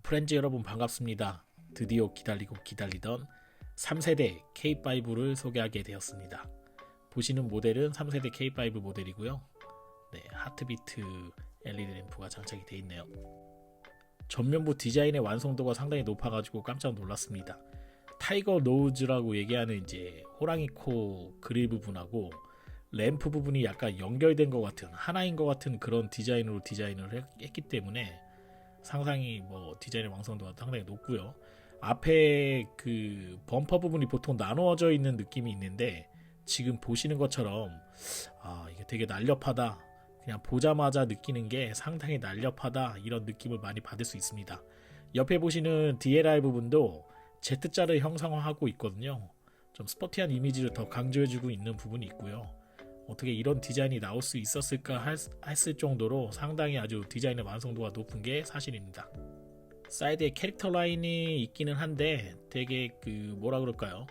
프렌즈 여러분 반갑습니다. 드디어 기다리고 기다리던 3세대 K5를 소개하게 되었습니다. 보시는 모델은 3세대 K5 모델이고요. 네, 하트비트 LED 램프가 장착이 되어 있네요. 전면부 디자인의 완성도가 상당히 높아가지고 깜짝 놀랐습니다. 타이거 노즈라고 얘기하는 이제 호랑이 코 그릴 부분하고 램프 부분이 약간 연결된 것 같은 하나인 것 같은 그런 디자인으로 디자인을 했기 때문에 상당히 디자인의 완성도가 상당히 높고요. 앞에 그 범퍼 부분이 보통 나누어져 있는 느낌이 있는데 지금 보시는 것처럼 이게 되게 날렵하다, 그냥 보자마자 느끼는 게 상당히 날렵하다, 이런 느낌을 많이 받을 수 있습니다. 옆에 보시는 DLR 부분도 Z자를 형상화하고 있거든요. 좀 스포티한 이미지를 더 강조해주고 있는 부분이 있고요. 어떻게 이런 디자인이 나올 수 있었을까 했을 정도로 상당히 아주 디자인의 완성도가 높은 게 사실입니다. 사이드에 캐릭터 라인이 있기는 한데 되게 뭐라 그럴까요?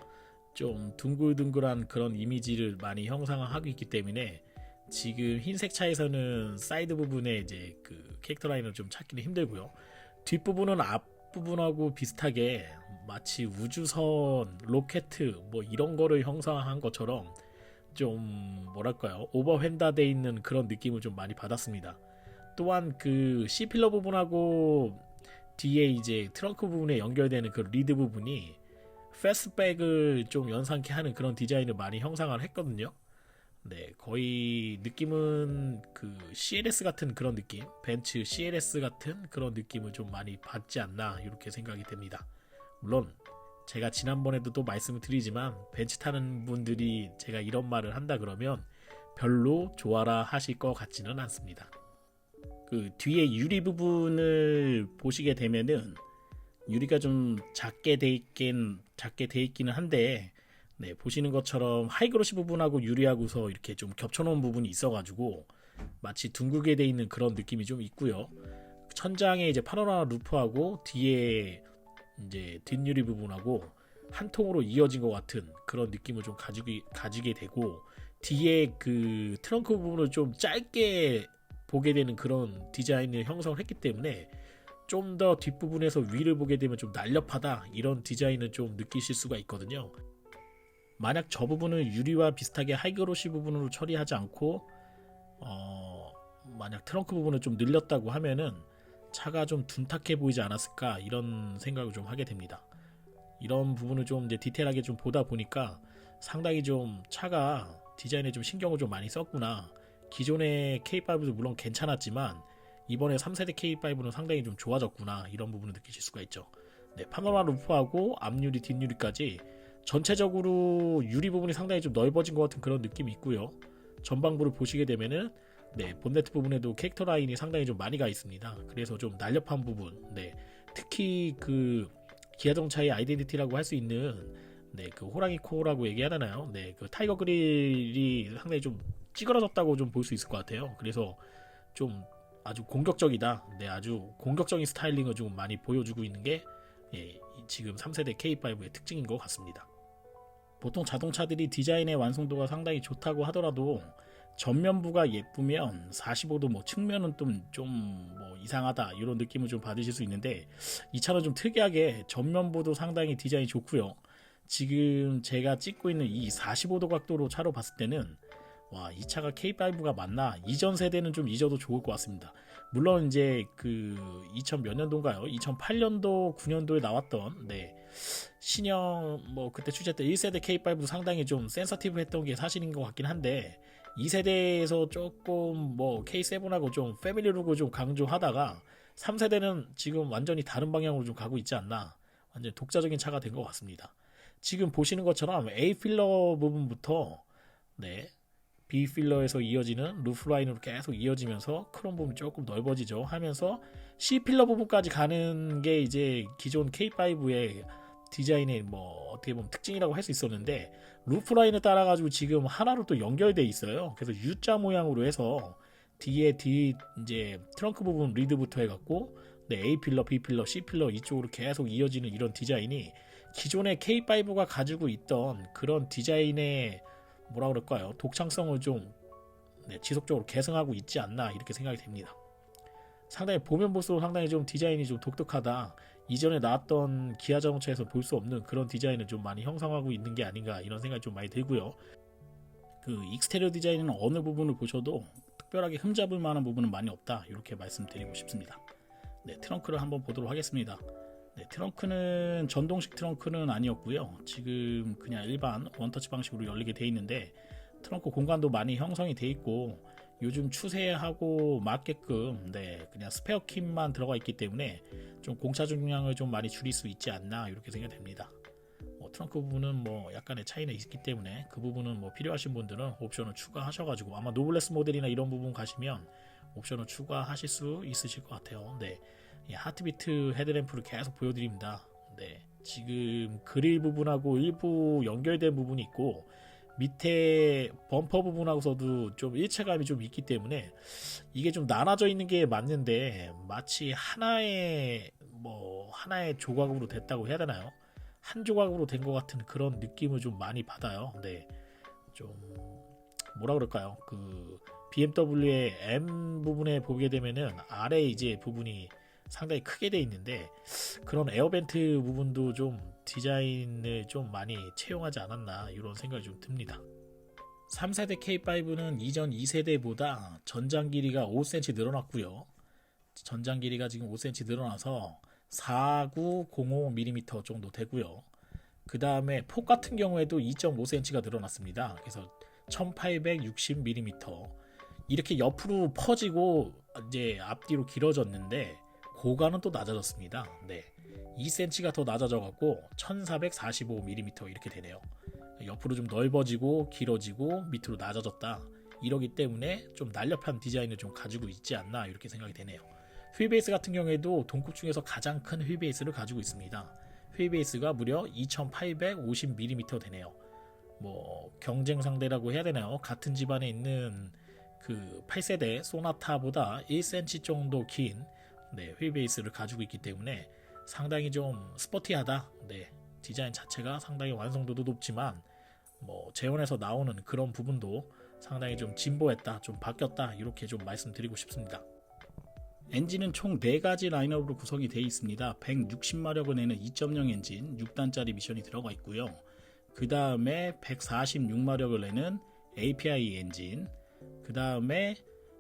좀 둥글둥글한 그런 이미지를 많이 형상화하고 있기 때문에 지금 흰색 차에서는 사이드 부분에 이제 그 캐릭터 라인을 좀 찾기는 힘들고요. 뒷부분은 앞부분하고 비슷하게 마치 우주선, 로켓 이런 거를 형상화한 것처럼 좀 뭐랄까요, 오버핸다되어 있는 그런 느낌을 좀 많이 받았습니다. 또한 그 C필러 부분하고 뒤에 이제 트렁크 부분에 연결되는 그 리드 부분이 패스트백을 좀 연상케 하는 그런 디자인을 많이 형상을 했거든요. 네, 거의 느낌은 그 CLS 같은 그런 느낌, 벤츠 CLS 같은 그런 느낌을 좀 많이 받지 않나 이렇게 생각이 됩니다. 물론 제가 지난번에도 또 말씀을 드리지만 벤츠 타는 분들이 제가 이런 말을 한다 그러면 별로 좋아라 하실 것 같지는 않습니다. 그 뒤에 유리 부분을 보시게 되면은 유리가 좀 작게 돼 있기는 한데, 네, 보시는 것처럼 하이그로시 부분하고 유리하고서 이렇게 좀 겹쳐놓은 부분이 있어가지고 마치 둥글게 돼 있는 그런 느낌이 좀 있고요. 천장에 이제 파노라마 루프하고 뒤에 이제 뒷유리 부분하고 한 통으로 이어진 것 같은 그런 느낌을 좀 가지게 되고, 뒤에 그 트렁크 부분을 좀 짧게 보게 되는 그런 디자인을 형성을 했기 때문에 좀 더 뒷부분에서 위를 보게 되면 좀 날렵하다, 이런 디자인을 좀 느끼실 수가 있거든요. 만약 저 부분을 유리와 비슷하게 하이그로시 부분으로 처리하지 않고 만약 트렁크 부분을 좀 늘렸다고 하면은 차가 좀 둔탁해 보이지 않았을까, 이런 생각을 좀 하게 됩니다. 이런 부분을 좀 이제 디테일하게 좀 보다 보니까 상당히 좀 차가 디자인에 좀 신경을 좀 많이 썼구나. 기존의 K5도 물론 괜찮았지만 이번에 3세대 K5는 상당히 좀 좋아졌구나, 이런 부분을 느끼실 수가 있죠. 네, 파노라마 루프하고 앞유리 뒷유리까지 전체적으로 유리 부분이 상당히 좀 넓어진 것 같은 그런 느낌이 있고요. 전방부를 보시게 되면은 본네트 부분에도 캐릭터 라인이 상당히 좀 많이 가 있습니다. 그래서 좀 날렵한 부분, 특히 그 기아자동차의 아이덴티티라고 할 수 있는 그 호랑이 코라고 얘기하잖아요. 그 타이거 그릴이 상당히 좀 찌그러졌다고 좀 볼 수 있을 것 같아요. 그래서 좀 아주 공격적이다, 아주 공격적인 스타일링을 좀 많이 보여주고 있는 게 지금 3세대 K5의 특징인 것 같습니다. 보통 자동차들이 디자인의 완성도가 상당히 좋다고 하더라도 전면부가 예쁘면 45도 측면은 좀 이상하다, 이런 느낌을 좀 받으실 수 있는데, 이 차는 좀 특이하게 전면부도 상당히 디자인이 좋고요. 지금 제가 찍고 있는 이 45도 각도로 차로 봤을 때는 이 차가 K5가 맞나, 이전 세대는 좀 잊어도 좋을 것 같습니다. 물론 이제 그 2000 몇 년도인가요? 2008년도 9년도에 나왔던 신형 그때 출시할 때 1세대 K5도 상당히 좀 센서티브 했던 게 사실인 것 같긴 한데, 2세대에서 조금 K7하고 좀 패밀리룩을 좀 강조하다가 3세대는 지금 완전히 다른 방향으로 좀 가고 있지 않나, 완전 독자적인 차가 된 것 같습니다. 지금 보시는 것처럼 A 필러 부분부터 B 필러에서 이어지는 루프 라인으로 계속 이어지면서 크롬 부분이 조금 넓어지죠 하면서 C 필러 부분까지 가는 게 이제 기존 K5의 디자인의 어떻게 보면 특징이라고 할 수 있었는데, 루프 라인을 따라 가지고 지금 하나로 또 연결돼 있어요. 그래서 U자 모양으로 해서 뒤에 이제 트렁크 부분 리드부터 해갖고 A 필러, B 필러, C 필러 이쪽으로 계속 이어지는 이런 디자인이 기존의 K5가 가지고 있던 그런 디자인의 뭐라 그럴까요, 독창성을 좀 지속적으로 계승하고 있지 않나, 이렇게 생각이 됩니다. 상당히 보면 볼수록 상당히 좀 디자인이 좀 독특하다. 이전에 나왔던 기아 자동차에서 볼 수 없는 그런 디자인을 좀 많이 형성하고 있는 게 아닌가 이런 생각이 좀 많이 들고요. 그 익스테리어 디자인은 어느 부분을 보셔도 특별하게 흠잡을 만한 부분은 많이 없다 이렇게 말씀드리고 싶습니다. 네, 트렁크를 한번 보도록 하겠습니다. 네, 트렁크는 전동식 트렁크는 아니었고요. 지금 그냥 일반 원터치 방식으로 열리게 돼 있는데 트렁크 공간도 많이 형성이 돼 있고 요즘 추세하고 맞게끔 네, 그냥 스페어 킷만 들어가 있기 때문에 좀 공차 중량을 좀 많이 줄일 수 있지 않나 이렇게 생각됩니다. 트렁크 부분은 뭐 약간의 차이는 있기 때문에 그 부분은 뭐 필요하신 분들은 옵션을 추가하셔가지고 아마 노블레스 모델이나 이런 부분 가시면 옵션을 추가하실 수 있으실 것 같아요. 네, 하트비트 헤드램프를 계속 보여드립니다. 네, 지금 그릴 부분하고 일부 연결된 부분이 있고 밑에 범퍼 부분하고서도 좀 일체감이 좀 있기 때문에 이게 좀 나눠져 있는 게 맞는데 마치 하나의 조각으로 됐다고 해야 되나요? 한 조각으로 된 것 같은 그런 느낌을 좀 많이 받아요. 네, 좀 뭐라 그럴까요? 그 BMW의 M 부분에 보게 되면은 아래 이제 부분이 상당히 크게 돼 있는데 그런 에어벤트 부분도 좀 디자인을 좀 많이 채용하지 않았나 이런 생각이 좀 듭니다. 3세대 K5는 이전 2세대보다 전장 길이가 5cm 늘어났고요. 전장 길이가 지금 5cm 늘어나서 4905mm 정도 되고요. 그 다음에 폭 같은 경우에도 2.5cm가 늘어났습니다. 그래서 1860mm 이렇게 옆으로 퍼지고 이제 앞뒤로 길어졌는데 고가는 또 낮아졌습니다. 네, 2cm가 더 낮아져 갖고 1445mm 이렇게 되네요. 옆으로 좀 넓어지고 길어지고 밑으로 낮아졌다. 이러기 때문에 좀 날렵한 디자인을 좀 가지고 있지 않나 이렇게 생각이 되네요. 휠베이스 같은 경우에도 동급 중에서 가장 큰 휠베이스를 가지고 있습니다. 휠베이스가 무려 2850mm 되네요. 뭐 경쟁 상대라고 해야 되나요? 같은 집안에 있는 그 8세대 소나타보다 1cm 정도 긴 네, 휠베이스를 가지고 있기 때문에 상당히 좀 스포티하다. 네, 디자인 자체가 상당히 완성도도 높지만 뭐 재원에서 나오는 그런 부분도 상당히 좀 진보했다, 좀 바뀌었다 이렇게 좀 말씀드리고 싶습니다. 엔진은 총 4가지 라인업으로 구성이 되어 있습니다. 160마력을 내는 2.0 엔진 6단짜리 미션이 들어가 있고요. 그 다음에 146마력을 내는 API 엔진, 그 다음에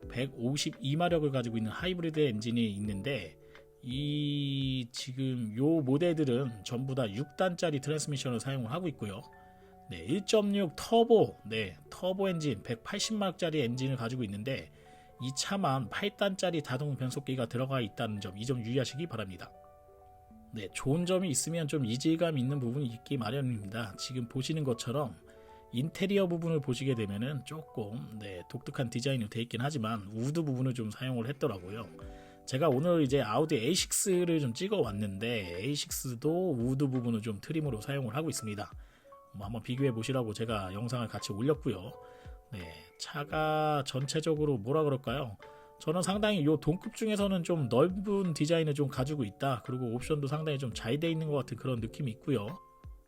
152마력을 가지고 있는 하이브리드 엔진이 있는데 이 지금 요 모델들은 전부 다 6단짜리 트랜스미션을 사용을 하고 있고요. 네, 1.6 터보, 네, 터보 엔진 180마력짜리 엔진을 가지고 있는데 이 차만 8단짜리 다동 변속기가 들어가 있다는 점, 이 점 유의하시기 바랍니다. 네, 좋은 점이 있으면 좀 이질감 있는 부분이 있기 마련입니다. 지금 보시는 것처럼 인테리어 부분을 보시게 되면은 조금 네, 독특한 디자인이 되어 있긴 하지만 우드 부분을 좀 사용을 했더라고요. 제가 오늘 이제 아우디 A6를 좀 찍어 왔는데 A6도 우드 부분을 좀 트림으로 사용을 하고 있습니다. 뭐 한번 비교해 보시라고 제가 영상을 같이 올렸고요. 네, 차가 전체적으로 뭐라 그럴까요? 저는 상당히 요 동급 중에서는 좀 넓은 디자인을 좀 가지고 있다. 그리고 옵션도 상당히 좀 잘 돼 있는 것 같은 그런 느낌이 있고요.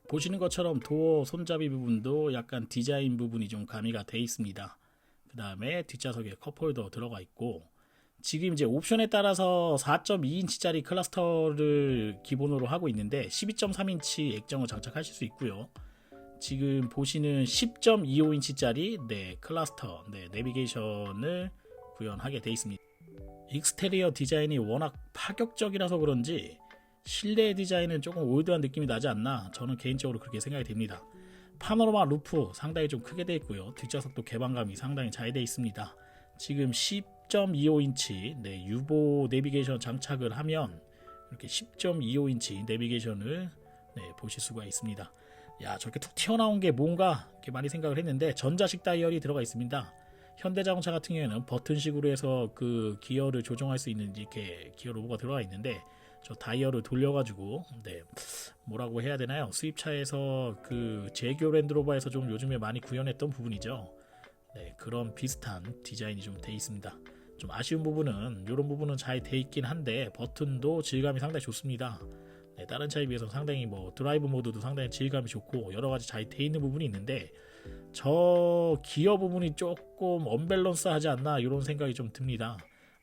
보시는 것처럼 도어 손잡이 부분도 약간 디자인 부분이 좀 가미가 돼 있습니다. 그 다음에 뒷좌석에 컵홀더 들어가 있고 지금 이제 옵션에 따라서 4.2인치짜리 클러스터를 기본으로 하고 있는데 12.3인치 액정을 장착하실 수 있고요. 지금 보시는 10.25인치짜리 네, 클러스터 네, 내비게이션을 구현하게 되어 있습니다. 익스테리어 디자인이 워낙 파격적이라서 그런지 실내 디자인은 조금 올드한 느낌이 나지 않나 저는 개인적으로 그렇게 생각이 됩니다. 파노라마 루프 상당히 좀 크게 되어 있고요. 뒷좌석도 개방감이 상당히 잘 되어 있습니다. 지금 10.25인치 네, 유보 내비게이션 장착을 하면 이렇게 10.25인치 내비게이션을 네, 보실 수가 있습니다. 야, 저렇게 툭 튀어나온 게 뭔가 이렇게 많이 생각을 했는데 전자식 다이얼이 들어가 있습니다. 현대자동차 같은 경우에는 버튼식으로 해서 그 기어를 조정할 수 있는 이렇게 기어 로고가 들어가 있는데 저 다이얼을 돌려가지고 네, 뭐라고 해야 되나요? 수입차에서 그 제교 랜드로버에서 좀 요즘에 많이 구현했던 부분이죠. 네, 그런 비슷한 디자인이 좀 돼 있습니다. 좀 아쉬운 부분은 이런 부분은 잘 돼 있긴 한데 버튼도 질감이 상당히 좋습니다. 네, 다른 차에 비해서 상당히 뭐 드라이브 모드도 상당히 질감이 좋고 여러가지 잘 돼 있는 부분이 있는데 저 기어 부분이 조금 언밸런스하지 않나 이런 생각이 좀 듭니다.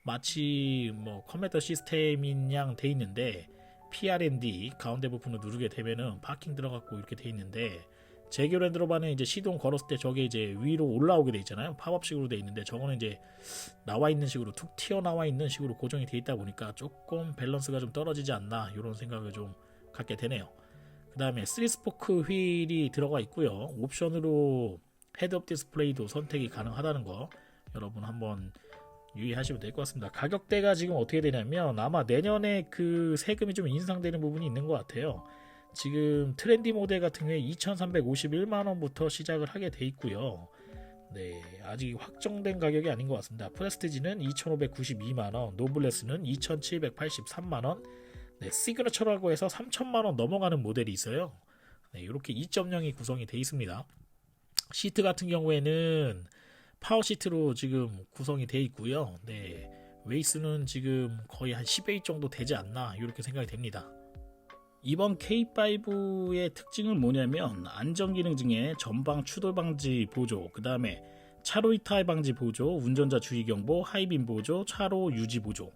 마치 뭐 컴퓨터 시스템인 양 돼 있는데 PRND 가운데 부분을 누르게 되면은 파킹 들어갔고 이렇게 돼 있는데 제규 랜드로버는 이제 시동 걸었을 때 저게 이제 위로 올라오게 돼 있잖아요. 팝업식으로 돼 있는데 저거는 이제 나와 있는 식으로 툭 튀어나와 있는 식으로 고정이 돼 있다 보니까 조금 밸런스가 좀 떨어지지 않나 이런 생각을 좀 갖게 되네요. 그 다음에 3스포크 휠이 들어가 있고요. 옵션으로 헤드업 디스플레이도 선택이 가능하다는 거 여러분 한번 유의하시면 될 것 같습니다. 가격대가 지금 어떻게 되냐면 아마 내년에 그 세금이 좀 인상되는 부분이 있는 것 같아요. 지금 트렌디 모델 같은 경우에 2,351만원부터 시작을 하게 돼 있고요. 네, 아직 확정된 가격이 아닌 것 같습니다. 프레스티지는 2,592만원, 노블레스는 2,783만원, 네, 시그너처라고 해서 3,000만원 넘어가는 모델이 있어요. 네, 이렇게 2.0이 구성이 되어 있습니다. 시트 같은 경우에는 파워 시트로 지금 구성이 되어 있고요. 네, 웨이스는 지금 거의 한 10웨이 정도 되지 않나 이렇게 생각이 됩니다. 이번 K5의 특징은 뭐냐면 안전기능 중에 전방 추돌 방지 보조, 그 다음에 차로 이탈 방지 보조, 운전자 주의 경보, 하이빔 보조, 차로 유지 보조,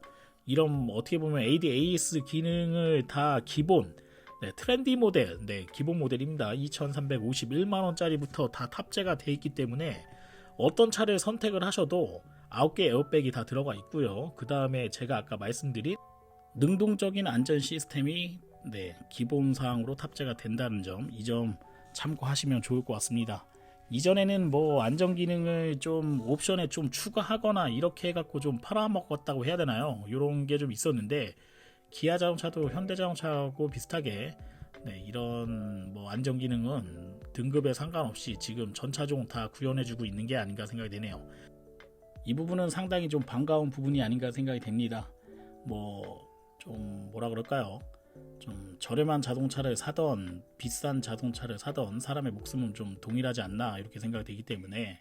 이런 어떻게 보면 ADAS 기능을 다 기본, 네, 트렌디 모델, 네, 기본 모델입니다. 2,351만원짜리부터 다 탑재가 되어 있기 때문에 어떤 차를 선택을 하셔도 9개 에어백이 다 들어가 있고요. 그 다음에 제가 아까 말씀드린 능동적인 안전 시스템이 네, 기본사항으로 탑재가 된다는 점, 이 점 참고하시면 좋을 것 같습니다. 이전에는 뭐 안전기능을 좀 옵션에 좀 추가하거나 이렇게 해갖고 좀 팔아먹었다고 해야 되나요? 이런 게 좀 있었는데 기아 자동차도 현대 자동차하고 비슷하게 네, 이런 뭐 안전기능은 등급에 상관없이 지금 전 차종 다 구현해주고 있는 게 아닌가 생각이 되네요. 이 부분은 상당히 좀 반가운 부분이 아닌가 생각이 됩니다. 뭐 좀 뭐라 그럴까요? 좀 저렴한 자동차를 사던 비싼 자동차를 사던 사람의 목숨은 좀 동일하지 않나 이렇게 생각이 되기 때문에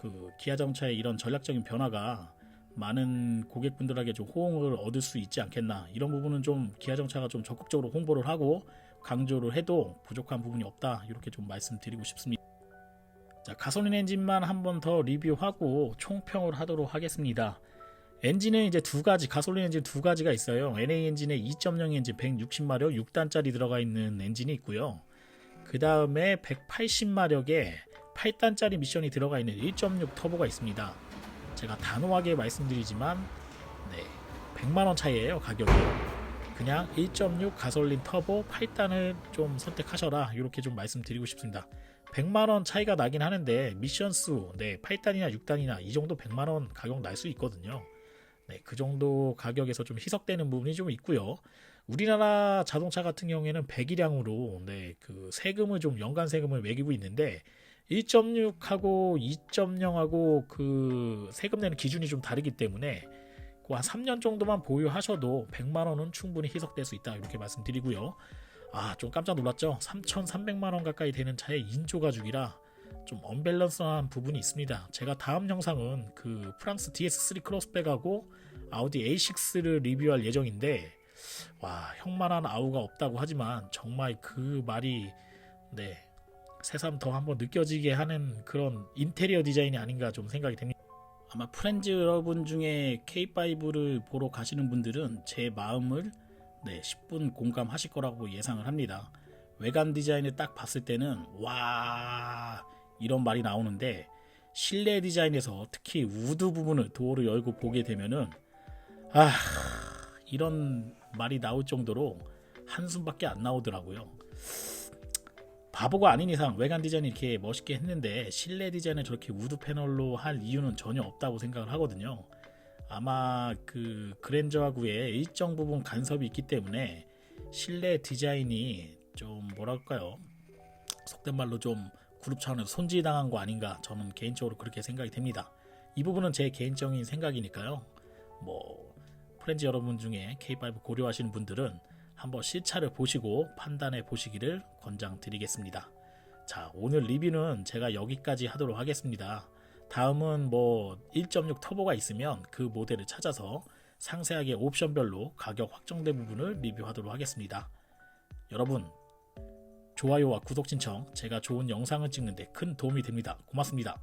그 기아 자동차의 이런 전략적인 변화가 많은 고객분들에게 좀 호응을 얻을 수 있지 않겠나, 이런 부분은 좀 기아 자동차가 좀 적극적으로 홍보를 하고 강조를 해도 부족한 부분이 없다 이렇게 좀 말씀드리고 싶습니다. 자, 가솔린 엔진만 한번 더 리뷰하고 총평을 하도록 하겠습니다. 엔진은 이제 두 가지, 가솔린 엔진 두 가지가 있어요. NA 엔진에 2.0 엔진 160마력 6단짜리 들어가 있는 엔진이 있고요. 그 다음에 180마력에 8단짜리 미션이 들어가 있는 1.6 터보가 있습니다. 제가 단호하게 말씀드리지만 네, 100만원 차이에요. 가격이. 그냥 1.6 가솔린 터보 8단을 좀 선택하셔라 이렇게 좀 말씀드리고 싶습니다. 100만원 차이가 나긴 하는데 미션 수 네, 8단이나 6단이나 이 정도 100만원 가격 날 수 있거든요. 네, 그 정도 가격에서 좀 희석되는 부분이 좀 있고요. 우리나라 자동차 같은 경우에는 배기량으로 네, 그 세금을 좀 연간 세금을 매기고 있는데 1.6하고 2.0하고 그 세금 내는 기준이 좀 다르기 때문에 그 한 3년 정도만 보유하셔도 100만원은 충분히 희석될 수 있다 이렇게 말씀드리고요. 아, 좀 깜짝 놀랐죠? 3,300만원 가까이 되는 차의 인조 가죽이라 좀 언밸런스한 부분이 있습니다. 제가 다음 영상은 그 프랑스 DS3 크로스백하고 아우디 A6를 리뷰할 예정인데 와, 형만한 아우가 없다고 하지만 정말 그 말이 네, 새삼 더 한번 느껴지게 하는 그런 인테리어 디자인이 아닌가 좀 생각이 됩니다. 아마 프렌즈 여러분 중에 K5를 보러 가시는 분들은 제 마음을 네, 10분 공감하실 거라고 예상을 합니다. 외관 디자인을 딱 봤을 때는 와, 이런 말이 나오는데 실내 디자인에서 특히 우드 부분을 도어를 열고 보게 되면은 아, 이런 말이 나올 정도로 한숨밖에 안 나오더라고요. 바보가 아닌 이상 외관 디자인이 이렇게 멋있게 했는데 실내 디자인을 저렇게 우드 패널로 할 이유는 전혀 없다고 생각을 하거든요. 아마 그 그랜저하고의 일정 부분 간섭이 있기 때문에 실내 디자인이 좀 뭐랄까요, 속된 말로 좀 그룹 차원에서 손질당한 거 아닌가, 저는 개인적으로 그렇게 생각이 됩니다. 이 부분은 제 개인적인 생각이니까요. 뭐 프렌즈 여러분 중에 K5 고려하시는 분들은 한번 실차를 보시고 판단해 보시기를 권장드리겠습니다. 자, 오늘 리뷰는 제가 여기까지 하도록 하겠습니다. 다음은 뭐 1.6 터보가 있으면 그 모델을 찾아서 상세하게 옵션별로 가격 확정된 부분을 리뷰하도록 하겠습니다. 여러분, 좋아요와 구독 신청 제가 좋은 영상을 찍는데 큰 도움이 됩니다. 고맙습니다.